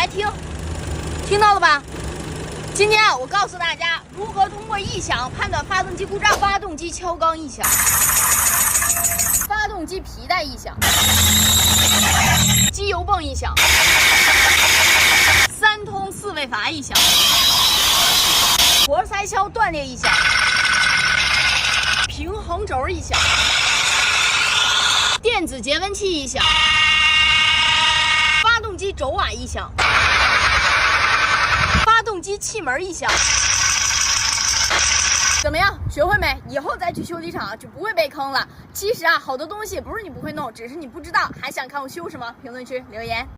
来听，听到了吧？今天啊，我告诉大家如何通过异响判断发动机故障。发动机敲缸异响，发动机皮带异响，机油泵异响，3通4位阀异响，活塞销断裂异响，平衡轴异响，电子节温器异响，发动机轴瓦异响，发动机气门异响。怎么样，学会没？以后再去修理厂就不会被坑了。其实啊，好多东西不是你不会弄，只是你不知道。还想看我修什么？评论区留言。